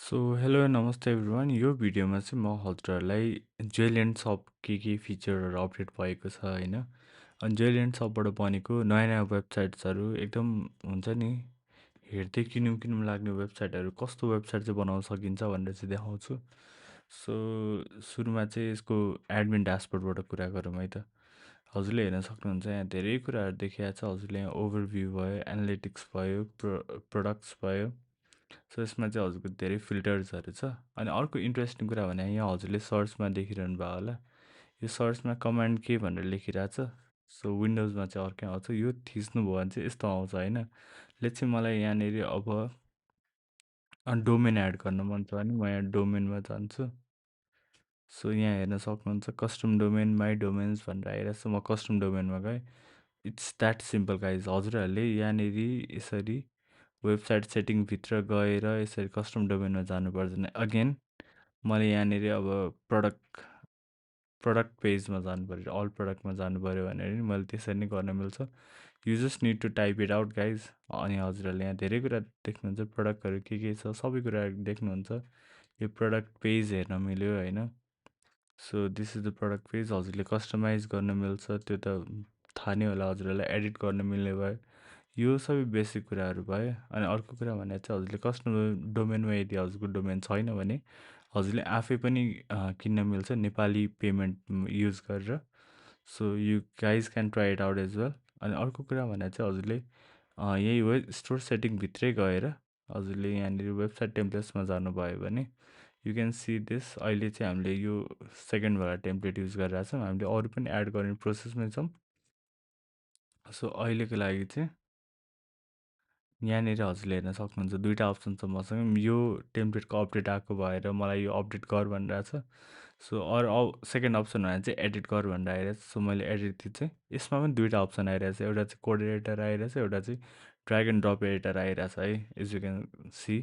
So hello and नमस्ते everyone. यो भिडियोमा चाहिँ म हजुरहरूलाई जेल एन्ड सप के फिचरहरू अपडेट भएको छ होइन। अनि जेल एन्ड सपबाट बनेको नयाँ नयाँ वेबसाइट्सहरू एकदम हुन्छ नि, हेर्दै किनौँ किनौँ लाग्ने वेबसाइटहरू कस्तो वेबसाइट चाहिँ बनाउन सकिन्छ भनेर चाहिँ देखाउँछु। सो सुरुमा चाहिँ यसको एडमिन ड्यासबोर्डबाट कुरा गरौँ है त। हजुरले हेर्न सक्नुहुन्छ यहाँ धेरै कुराहरू देखिएको छ। हजुरले यहाँ ओभरभ्यू भयो, एनालिटिक्स भयो, प्रोडक्ट्स भयो। सो यसमा चाहिँ हजुरको धेरै फिल्टर्सहरू छ। अनि अर्को इन्ट्रेस्टिङ कुरा भने यहाँ हजुरले सर्चमा देखिरहनु भयो होला, यो सर्चमा कमान्ड के भनेर लेखिरहेछ। सो विन्डोजमा चाहिँ अर्कै आउँछ, यो थिच्नुभयो भने चाहिँ यस्तो आउँछ होइन। चाहिँ मलाई यहाँनिर अब डोमेन एड गर्न मन छ भने म यहाँ डोमेनमा जान्छु। सो यहाँ हेर्न सक्नुहुन्छ कस्टम डोमेन, माई डोमेन्स भनेर आइरहेछ। म कस्टम डोमेनमा गएँ। It's that simple guys. हजुरहरूले यहाँनिर यसरी वेबसाइट सेटिङभित्र गएर यसरी कस्टम डोमेनमा जानु पर्दैन। अगेन मैले यहाँनिर अब प्रडक्ट प्रडक्ट पेजमा जानु पऱ्यो, अल प्रडक्टमा जानु पऱ्यो भनेर नि मैले त्यसरी नै गर्न मिल्छ। You just need to type it out guys. अनि हजुरहरूले यहाँ धेरै कुरा देख्नुहुन्छ, प्रडक्टहरू के छ सबै कुराहरू देख्नुहुन्छ। यो प्रडक्ट पेज हेर्न मिल्यो होइन। So this is the product page. हजुरले कस्टमाइज गर्न मिल्छ, त्यो त थाहा नै होला हजुरहरूलाई, एडिट गर्न मिल्ने भयो। यो सबै बेसिक कुराहरू भयो। अनि अर्को कुरा भने चाहिँ हजुरले कस्टमर डोमेनमा यदि हजुरको डोमेन छैन भने हजुरले आफै पनि किन्न मिल्छ नेपाली पेमेन्ट युज गरेर। So you guys can try it out as well. अनि अर्को कुरा भने चाहिँ हजुरले यही वेब स्टोर सेटिङभित्रै गएर हजुरले यहाँनिर वेबसाइट टेम्प्लेट्समा जानुभयो भने यु क्यान सी दिस। अहिले चाहिँ हामीले यो सेकेन्डवाला टेम्प्लेट युज गरिरहेको छौँ, हामीले अरू पनि एड गर्ने प्रोसेसमै छौँ। सो अहिलेको लागि चाहिँ यहाँनिर हजुरले हेर्न सक्नुहुन्छ दुईवटा अप्सन छ मसँग। यो टेम्प्लेटको अपडेट आएको भएर मलाई यो अपडेट गर भनिरहेछ। सो अरू सेकेन्ड अप्सन भने चाहिँ एडिट गर भनेर आइरहेछ। सो मैले एडिट थिचेँ। यसमा पनि दुईवटा अप्सन आइरहेछ, एउटा चाहिँ कोड एडिटर आइरहेछ, एउटा चाहिँ ड्र्याग एन्ड ड्रप एडिटर आइरहेछ है, as you can see.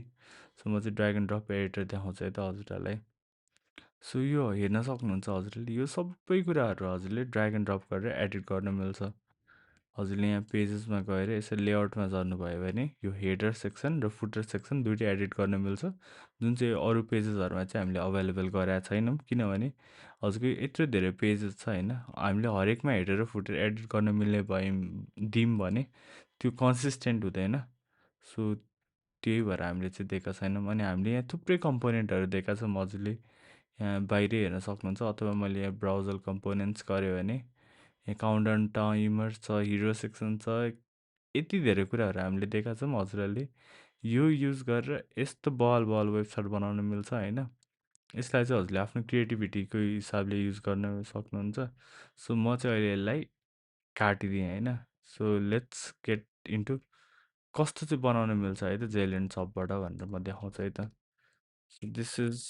So म चाहिँ ड्र्याग एन्ड ड्रप एडिटर देखाउँछु है त हजुरहरूलाई। सो यो हेर्न सक्नुहुन्छ हजुरले, यो सबै कुराहरू हजुरले ड्र्याग एन्ड ड्रप गरेर एडिट गर्न मिल्छ। हजुरले यहाँ पेजेसमा गएर यसरी लेआउटमा जानुभयो भने यो हेडर सेक्सन र फुटर सेक्सन दुइटै एडिट गर्न मिल्छ, जुन चाहिँ अरू पेजेसहरूमा चाहिँ हामीले अभाइलेबल गराएको छैनौँ। किनभने हजुरको यत्रो धेरै पेजेस छ होइन, हामीले हरेकमा हेडर र फुटर एडिट गर्न मिल्ने दियौँ भने त्यो कन्सिस्टेन्ट हुँदैन। सो त्यही भएर हामीले चाहिँ दिएका छैनौँ। अनि हामीले यहाँ थुप्रै कम्पोनेन्टहरू दिएका छौँ। हजुरले यहाँ बाहिरै हेर्न सक्नुहुन्छ, अथवा मैले यहाँ ब्राउजर कम्पोनेन्ट्स गरेँ भने यहाँ काउन्टडाउन टाइमर छ, हिरो सेक्सन छ, यति धेरै कुराहरू हामीले दिएका छौँ। हजुरहरूले यो युज गरेर यस्तो बल बल वेबसाइट बनाउन मिल्छ होइन। यसलाई चाहिँ हजुरले आफ्नो क्रिएटिभिटीको हिसाबले युज गर्न सक्नुहुन्छ। सो म चाहिँ अहिले यसलाई काटिदिएँ होइन। सो लेट्स गेट इन्टु कस्तो चाहिँ बनाउन मिल्छ है त जेल एन्ड सपबाट भनेर म देखाउँछु है त। दिस इज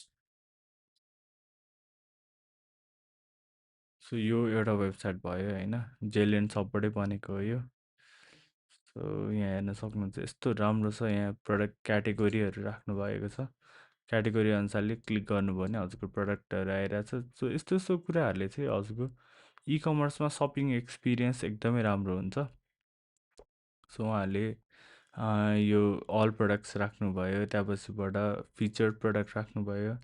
सो यो एउटा वेबसाइट भयो होइन, जेल एन्ड सपबाटै बनेको हो यो। सो यहाँ हेर्न सक्नुहुन्छ यस्तो राम्रो छ। यहाँ प्रडक्ट क्याटेगोरीहरू राख्नु भएको छ, क्याटेगोरी अनुसारले क्लिक गर्नुभयो भने हजुरको प्रडक्टहरू आइरहेछ। सो यस्तो यस्तो कुराहरूले चाहिँ हजुरको इ कमर्समा सपिङ एक्सपिरियन्स एकदमै राम्रो हुन्छ। सो उहाँहरूले यो अल प्रडक्ट्स राख्नुभयो, त्यहाँपछिबाट फिचर प्रडक्ट राख्नुभयो,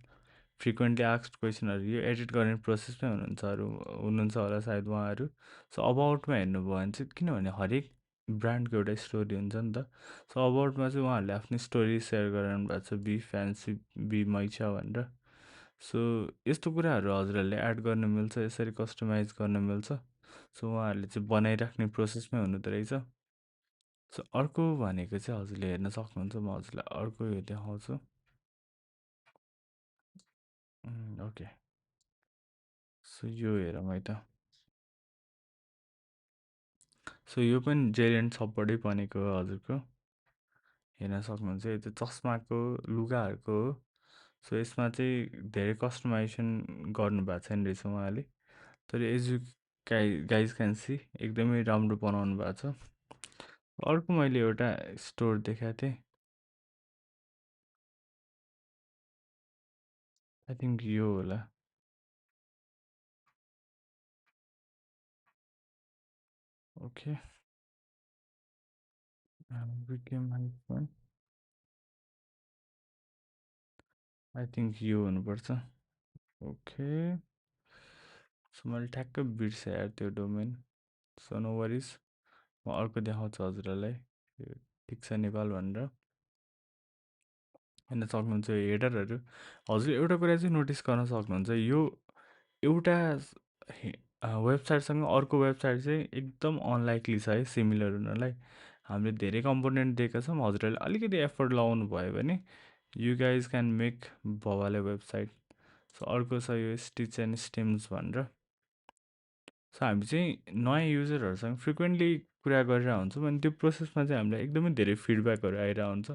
फ्रिक्वेन्टली आस्क्ड क्वेसनहरू, यो एडिट गर्ने प्रोसेसमै हुनुहुन्छ होला सायद उहाँहरू। सो अबाउटमा हेर्नुभयो भने चाहिँ, किनभने हरेक ब्रान्डको एउटा स्टोरी हुन्छ नि त। सो अबाउटमा चाहिँ उहाँहरूले आफ्नो स्टोरी सेयर गराउनु भएको छ, बी फ्यान्सी बी मैचा भनेर। सो यस्तो कुराहरू हजुरहरूले एड गर्न मिल्छ, यसरी कस्टमाइज गर्न मिल्छ। सो उहाँहरूले चाहिँ बनाइराख्ने प्रोसेसमै हुनुहुँदो रहेछ। सो अर्को भनेको चाहिँ हजुरले हेर्न सक्नुहुन्छ, म हजुरलाई अर्को यो देखाउँछु। ओके, सो यो हेरौँ है त। सो यो पनि जेल एन्ड सपबाटै बनेको हो हजुरको। हेर्न सक्नुहुन्छ यो चाहिँ चस्माको लुगाहरूको हो। सो यसमा चाहिँ धेरै कस्टमाइजेसन गर्नुभएको छैन रहेछ उहाँले, तर as you guys can see एकदमै राम्रो बनाउनु भएको छ। अर्को मैले एउटा स्टोर देखाएको थिएँ, आई थिङ्क यो होला। ओके, विकेम आई थिङ्क यो हुनुपर्छ। ओके, सो मैले ठ्याक्कै बिर्सेँ यार त्यो डोमेन। सो नो वरिज, म अर्को देखाउँछु हजुरहरूलाई। यो ठिक छ नेपाल भनेर हेर्न सक्नुहुन्छ यो हेडरहरू। हजुर एउटा कुरा चाहिँ नोटिस गर्न सक्नुहुन्छ, यो एउटा वेबसाइटसँग अर्को वेबसाइट चाहिँ एकदम अनलाइकली छ है सिमिलर हुनलाई। हामीले धेरै कम्पोनेन्ट दिएका छौँ, हजुरहरूले अलिकति एफोर्ट लगाउनु भयो भने यु गाइज क्यान मेक भवाले वेबसाइट। सो अर्को छ यो स्टिच एन्ड स्टेम्स भनेर। सो हामी चाहिँ नयाँ युजरहरूसँग फ्रिक्वेन्टली कुरा गरेर हुन्छौँ अनि त्यो प्रोसेसमा चाहिँ हामीलाई एकदमै धेरै फिडब्याकहरू आइरहेको हुन्छ,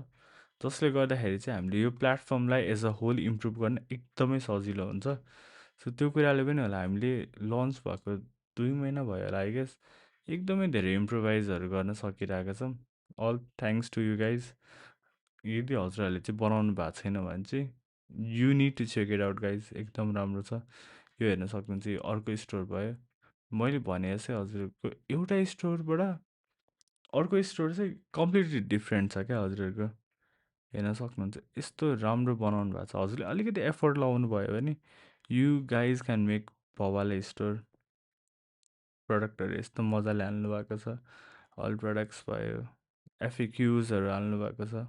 जसले गर्दाखेरि चाहिँ हामीले यो प्लेटफर्मलाई एज अ होल इम्प्रुभ गर्न एकदमै सजिलो हुन्छ। सो त्यो कुराले पनि होला हामीले लन्च भएको 2 महिना भयो होला आई गेस, एकदमै धेरै इम्प्रोभाइजहरू गर्न सकिरहेका छौँ। All thanks to you guys. यदि हजुरहरूले चाहिँ बनाउनु भएको छैन भने चाहिँ you need to check it out guys, एकदम राम्रो छ। यो हेर्न सक्नुहुन्छ, यो अर्को स्टोर भयो। मैले भने जस्तै हजुरको एउटा स्टोरबाट अर्को स्टोर चाहिँ कम्प्लिटली डिफ्रेन्ट छ क्या हजुरहरूको। हेर्न सक्नुहुन्छ यस्तो राम्रो बनाउनु भएको छ, हजुरले अलिकति एफोर्ट लगाउनु भयो भने यु गाइज क्यान मेक भवाले स्टोर। प्रडक्टहरू यस्तो मजाले हाल्नु भएको छ, अल प्रडक्ट्स भयो, एफएक्युजहरू हाल्नु भएको छ।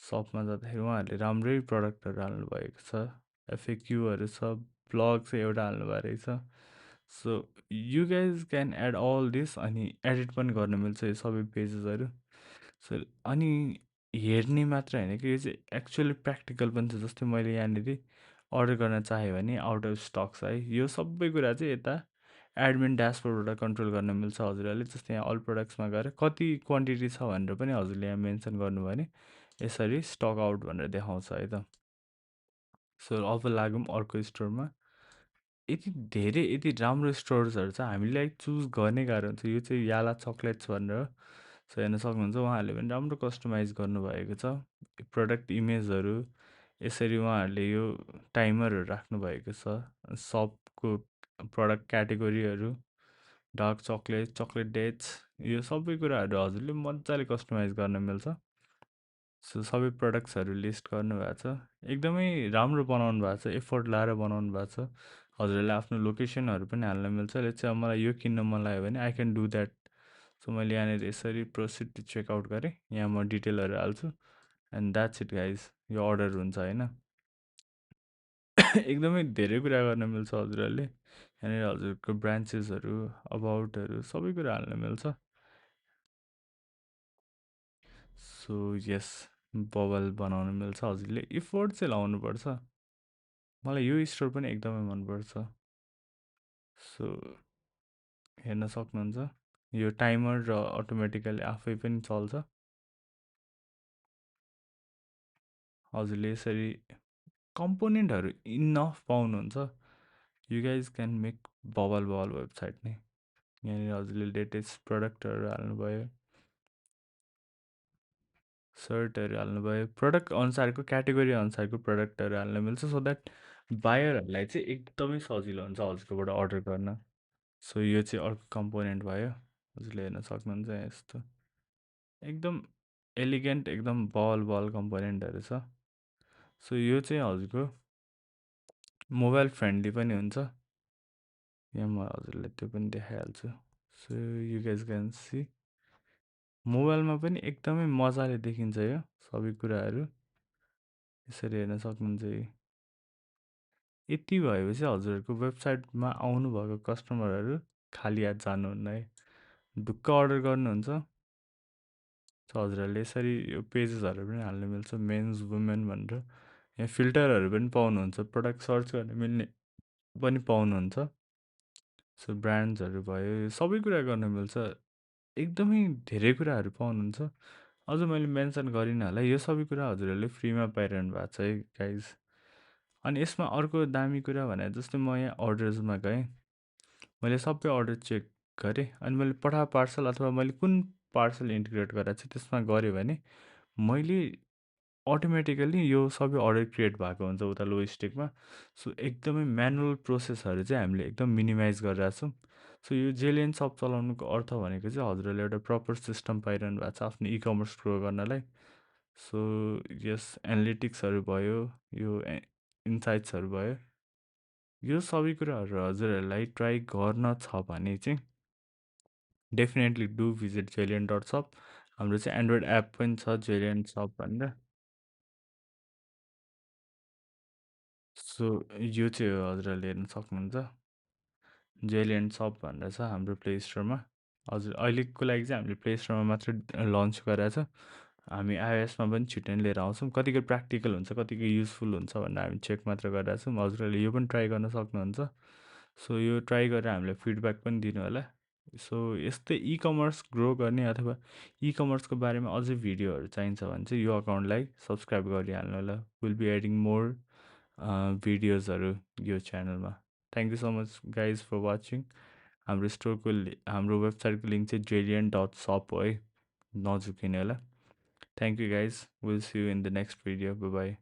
सपमा जाँदाखेरि उहाँहरूले राम्रै प्रडक्टहरू हाल्नु भएको छ, एफएक्युहरू छ, ब्लग चाहिँ एउटा हाल्नु भएको रहेछ। So you guys can add all this, अनि एडिट पनि गर्न मिल्छ यो सबै पेजेसहरू। सो अनि हेर्ने मात्र होइन कि यो चाहिँ एक्चुअली प्र्याक्टिकल पनि छ। जस्तै मैले यहाँनिर अर्डर गर्न चाहेँ भने आउट अफ स्टक छ है, यो सबै कुरा चाहिँ यता एडमिन ड्यासबोर्डबाट कन्ट्रोल गर्न मिल्छ हजुरहरूले। जस्तै यहाँ अल प्रोडक्ट्समा गएर कति क्वान्टिटी छ भनेर पनि हजुरले यहाँ मेन्सन गर्नुभयो भने यसरी स्टक आउट भनेर देखाउँछ है त। सो अब लागौँ अर्को स्टोरमा। यति धेरै यति राम्रो स्टोर्सहरू छ, हामीलाई चुज गर्ने गाह्रो हुन्छ। यो चाहिँ याला चक्लेट्स भनेर, सो हेर्न सक्नुहुन्छ उहाँहरूले पनि राम्रो कस्टमाइज गर्नुभएको छ प्रडक्ट इमेजहरू। यसरी उहाँहरूले यो टाइमरहरू राख्नुभएको छ, सपको प्रडक्ट क्याटेगोरीहरू, डार्क चक्लेट, चक्लेट डेट्स, यो सबै कुराहरू हजुरले मजाले कस्टमाइज गर्न मिल्छ। सो सबै प्रडक्ट्सहरू लिस्ट गर्नुभएको छ, एकदमै राम्रो बनाउनु भएको छ, एफोर्ट लाएर बनाउनु भएको छ। हजुरहरूले आफ्नो लोकेसनहरू पनि हाल्न मिल्छ। लेट्स से अब मलाई यो किन्न मन लाग्यो भने I can do that. So मैले यहाँनिर यसरी प्रोसिड टु चेकआउट गरेँ, यहाँ म डिटेलहरू हाल्छु एन्ड द्याट्स इट गाइज, यो अर्डर हुन्छ होइन। एकदमै धेरै कुरा गर्न मिल्छ हजुरहरूले। यहाँनिर हजुरको ब्रान्चेसहरू, अबाउटहरू सबै कुरा हाल्न मिल्छ। सो यस, बबल बनाउन मिल्छ, हजुरले इफोर्ट चाहिँ लाउनुपर्छ। मलाई यो स्टोर पनि एकदमै मनपर्छ। सो हेर्न सक्नुहुन्छ यो टाइमर र अटोमेटिकली आफै पनि चल्छ। हजुरले यसरी कम्पोनेन्टहरू इनफ पाउनुहुन्छ, you guys can make bubble website नै। यहाँनिर हजुरले लेटेस्ट प्रडक्टहरू हाल्नुभयो, सर्टहरू हाल्नुभयो, प्रडक्ट अनुसारको क्याटेगोरी अनुसारको प्रडक्टहरू हाल्न मिल्छ, सो द्याट बायरहरूलाई चाहिँ एकदमै सजिलो हुन्छ हजुरकोबाट अर्डर गर्न। सो यो चाहिँ अर्को कम्पोनेन्ट भयो, हजुरले हेर्न सक्नुहुन्छ यहाँ यस्तो एकदम एलिगेन्ट, एकदम बल कम्पोनेन्टहरू छ। सो यो चाहिँ हजुरको मोबाइल फ्रेन्डली पनि हुन्छ, यहाँ म हजुरलाई त्यो पनि देखाइहाल्छु। So you guys can see मोबाइलमा पनि एकदमै मजाले देखिन्छ यो सबै कुराहरू, यसरी हेर्न सक्नुहुन्छ। यति भएपछि हजुरहरूको वेबसाइटमा आउनुभएको कस्टमरहरू खाली हात जानुहुन्न है, ढुक्क अर्डर गर्नुहुन्छ। सो हजुरहरूले यसरी यो पेजेसहरू पनि हाल्नु मिल्छ, मेन्स वुमेन भनेर। यहाँ फिल्टरहरू पनि पाउनुहुन्छ, प्रडक्ट सर्च गर्न मिल्ने पनि पाउनुहुन्छ। सो ब्रान्ड्सहरू भयो, यो सबै कुरा गर्न मिल्छ, एकदमै धेरै कुराहरू पाउनुहुन्छ। अझ मैले मेन्सन गरिनँ होला, यो सबै कुरा हजुरहरूले फ्रीमा पाइरहनु भएको छ है गाइज। अनि यसमा अर्को दामी कुरा भने जस्तै म यहाँ अर्डर्समा गएँ, मैले सबै अर्डर चेक गरेँ अनि मैले पठा पार्सल अथवा मैले कुन पार्सल इन्टिग्रेट गरेको छु त्यसमा गरेँ भने मैले अटोमेटिकल्ली यो सबै अर्डर क्रिएट भएको हुन्छ उता लो स्टेकमा। सो एकदमै म्यानुअल प्रोसेसहरू चाहिँ हामीले एकदम मिनिमाइज गरिरहेको छौँ। सो यो जेलियन सप चलाउनुको अर्थ भनेको चाहिँ हजुरहरूले एउटा प्रपर सिस्टम पाइरहनु भएको छ आफ्नो इकमर्स ग्रो गर्नलाई। सो यस एनालिटिक्सहरू भयो, यो इन्साइट्सहरू भयो, यो सबै कुराहरू हजुरहरूलाई ट्राई गर्न छ भने चाहिँ डेफिनेटली डु भिजिट जेलियन डट सप। हाम्रो चाहिँ एन्ड्रोइड एप पनि छ जेलियन सप भनेर। सो यो चाहिँ हजुरहरूले हेर्न सक्नुहुन्छ, जेलियन सप भनेर छ हाम्रो प्ले स्टोरमा। हजुर अहिलेको लागि चाहिँ हामीले प्ले स्टोरमा मात्र लन्च गरेको छ। हामी आइओएसमा पनि छिट्टै नै लिएर आउँछौँ। कतिको प्र्याक्टिकल हुन्छ, कतिको युजफुल हुन्छ भनेर हामी चेक मात्र गरिरहेको छौँ। हजुरहरूले यो पनि ट्राई गर्न सक्नुहुन्छ। सो यो ट्राई गरेर हामीलाई फिडब्याक पनि दिनु होला। सो यस्तै कमर्स ग्रो गर्ने अथवा कमर्सको बारेमा अझै भिडियोहरू चाहिन्छ भने चाहिँ यो अकाउन्टलाई सब्सक्राइब गरिहाल्नु होला। विल बी एडिङ मोर भिडियोजहरू यो च्यानलमा। Thank you so much guys for watching. हाम्रो स्टोरको हाम्रो वेबसाइटको लिङ्क चाहिँ जेलियन डट सप हो है, नझुकिने होला। Thank you guys, will see you in the next video. By by.